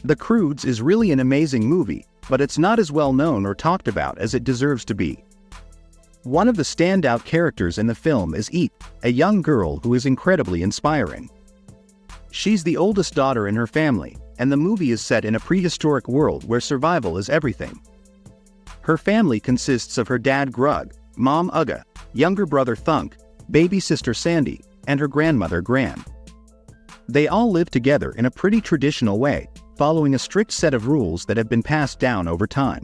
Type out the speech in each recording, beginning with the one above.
The Croods is really an amazing movie, but it's not as well known or talked about as it deserves to be. One of the standout characters in the film is Eep, a young girl who is incredibly inspiring. She's the oldest daughter in her family, and the movie is set in a prehistoric world where survival is everything. Her family consists of her dad Grug, mom Ugga, younger brother Thunk, baby sister Sandy, and her grandmother Gran. They all live together in a pretty traditional way, following a strict set of rules that have been passed down over time.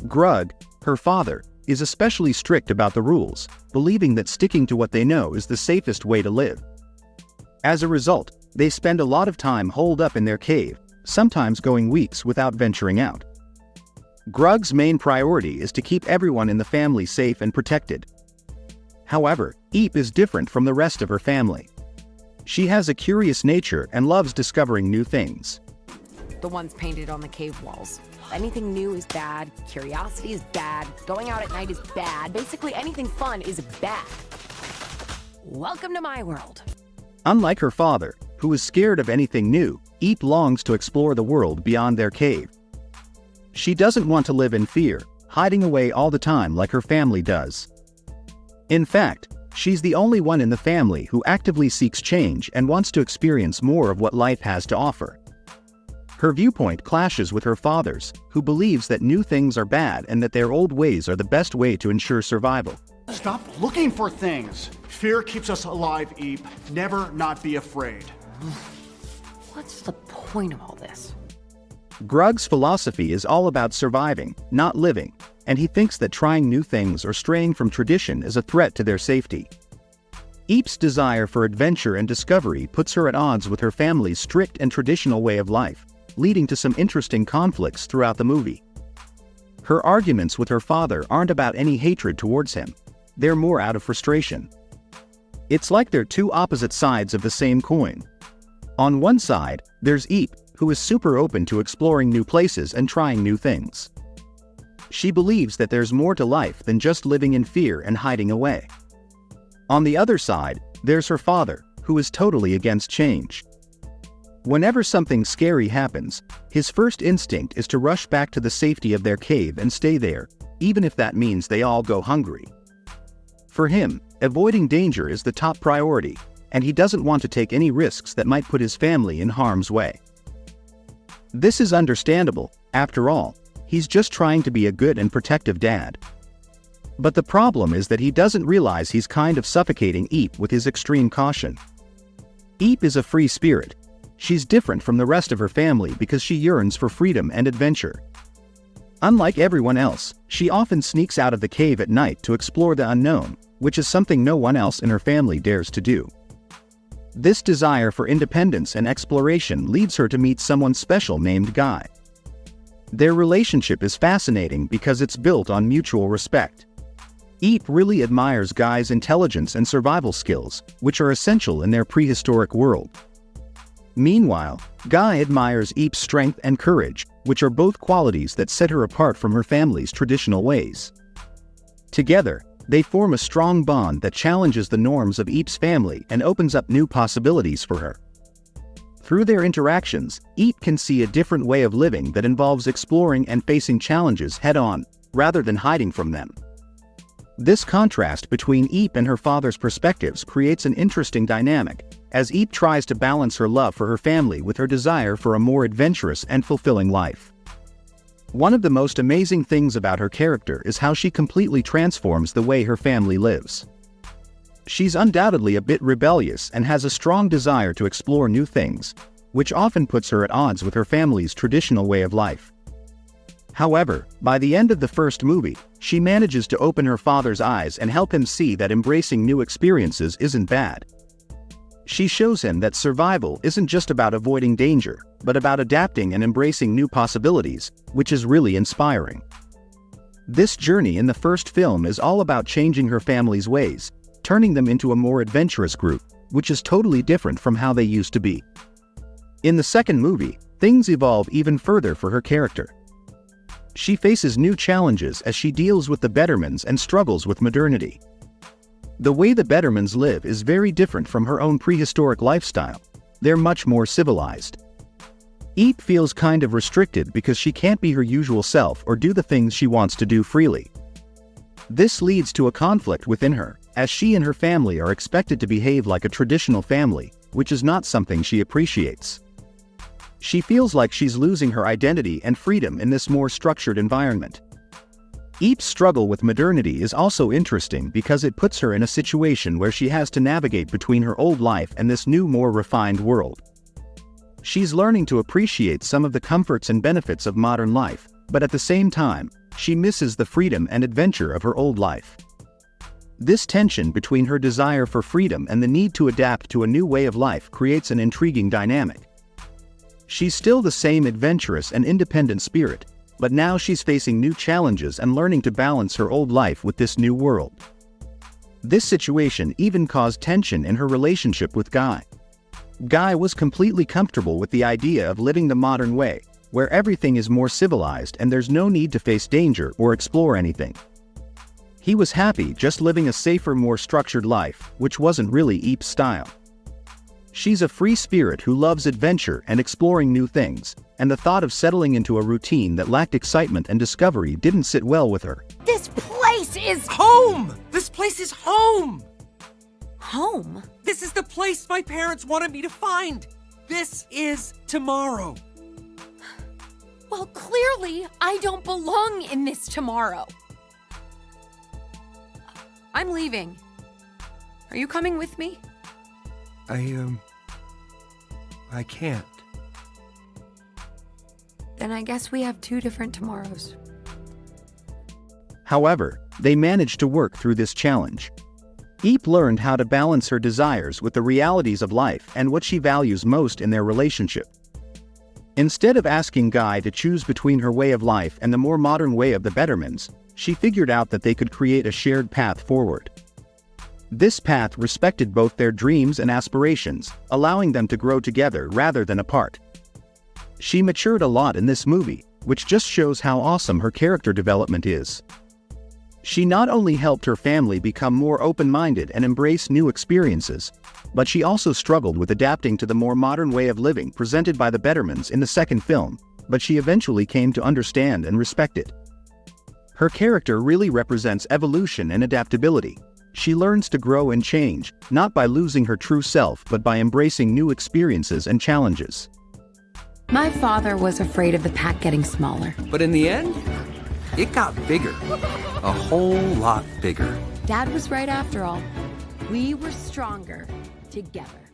Grug, her father, is especially strict about the rules, believing that sticking to what they know is the safest way to live. As a result, they spend a lot of time holed up in their cave, sometimes going weeks without venturing out. Grug's main priority is to keep everyone in the family safe and protected. However, Eep is different from the rest of her family. She has a curious nature and loves discovering new things. The ones painted on the cave walls. Anything new is bad, curiosity is bad, going out at night is bad, basically anything fun is bad. Welcome to my world. Unlike her father, who is scared of anything new, Eep longs to explore the world beyond their cave. She doesn't want to live in fear, hiding away all the time like her family does. In fact, she's the only one in the family who actively seeks change and wants to experience more of what life has to offer. Her viewpoint clashes with her father's, who believes that new things are bad and that their old ways are the best way to ensure survival. Stop looking for things. Fear keeps us alive, Eep. Never not be afraid. What's the point of all this? Grug's philosophy is all about surviving, not living, and he thinks that trying new things or straying from tradition is a threat to their safety. Eep's desire for adventure and discovery puts her at odds with her family's strict and traditional way of life, leading to some interesting conflicts throughout the movie. Her arguments with her father aren't about any hatred towards him, they're more out of frustration. It's like they're two opposite sides of the same coin. On one side, there's Eep, who is super open to exploring new places and trying new things. She believes that there's more to life than just living in fear and hiding away. On the other side, there's her father, who is totally against change. Whenever something scary happens, his first instinct is to rush back to the safety of their cave and stay there, even if that means they all go hungry. For him, avoiding danger is the top priority, and he doesn't want to take any risks that might put his family in harm's way. This is understandable, after all, he's just trying to be a good and protective dad. But the problem is that he doesn't realize he's kind of suffocating Eep with his extreme caution. Eep is a free spirit. She's different from the rest of her family because she yearns for freedom and adventure. Unlike everyone else, she often sneaks out of the cave at night to explore the unknown, which is something no one else in her family dares to do. This desire for independence and exploration leads her to meet someone special named Guy. Their relationship is fascinating because it's built on mutual respect. Eep really admires Guy's intelligence and survival skills, which are essential in their prehistoric world. Meanwhile, Guy admires Eep's strength and courage, which are both qualities that set her apart from her family's traditional ways. Together, they form a strong bond that challenges the norms of Eep's family and opens up new possibilities for her. Through their interactions, Eep can see a different way of living that involves exploring and facing challenges head-on, rather than hiding from them. This contrast between Eep and her father's perspectives creates an interesting dynamic, as Eep tries to balance her love for her family with her desire for a more adventurous and fulfilling life. One of the most amazing things about her character is how she completely transforms the way her family lives. She's undoubtedly a bit rebellious and has a strong desire to explore new things, which often puts her at odds with her family's traditional way of life. However, by the end of the first movie, she manages to open her father's eyes and help him see that embracing new experiences isn't bad. She shows him that survival isn't just about avoiding danger, but about adapting and embracing new possibilities, which is really inspiring. This journey in the first film is all about changing her family's ways, turning them into a more adventurous group, which is totally different from how they used to be. In the second movie, things evolve even further for her character. She faces new challenges as she deals with the Bettermans and struggles with modernity. The way the Bettermans live is very different from her own prehistoric lifestyle. They're much more civilized. Eep feels kind of restricted because she can't be her usual self or do the things she wants to do freely. This leads to a conflict within her, as she and her family are expected to behave like a traditional family, which is not something she appreciates. She feels like she's losing her identity and freedom in this more structured environment. Eep's struggle with modernity is also interesting because it puts her in a situation where she has to navigate between her old life and this new, more refined world. She's learning to appreciate some of the comforts and benefits of modern life, but at the same time, she misses the freedom and adventure of her old life. This tension between her desire for freedom and the need to adapt to a new way of life creates an intriguing dynamic. She's still the same adventurous and independent spirit, but now she's facing new challenges and learning to balance her old life with this new world. This situation even caused tension in her relationship with Guy. Guy was completely comfortable with the idea of living the modern way, where everything is more civilized and there's no need to face danger or explore anything. He was happy just living a safer, more structured life, which wasn't really Eep's style. She's a free spirit who loves adventure and exploring new things, and the thought of settling into a routine that lacked excitement and discovery didn't sit well with her. This place is Home! This place is home! home. This is the place my parents wanted me to find! This is tomorrow! Well, clearly, I don't belong in this tomorrow. I'm leaving. Are you coming with me? I can't. Then I guess we have two different tomorrows. However, they managed to work through this challenge. Eep learned how to balance her desires with the realities of life and what she values most in their relationship. Instead of asking Guy to choose between her way of life and the more modern way of the Bettermans, she figured out that they could create a shared path forward. This path respected both their dreams and aspirations, allowing them to grow together rather than apart. She matured a lot in this movie, which just shows how awesome her character development is. She not only helped her family become more open-minded and embrace new experiences, but she also struggled with adapting to the more modern way of living presented by the Bettermans in the second film, but she eventually came to understand and respect it. Her character really represents evolution and adaptability. She learns to grow and change, not by losing her true self but by embracing new experiences and challenges. My father was afraid of the pack getting smaller. But in the end, it got bigger. A whole lot bigger. Dad was right after all. We were stronger together.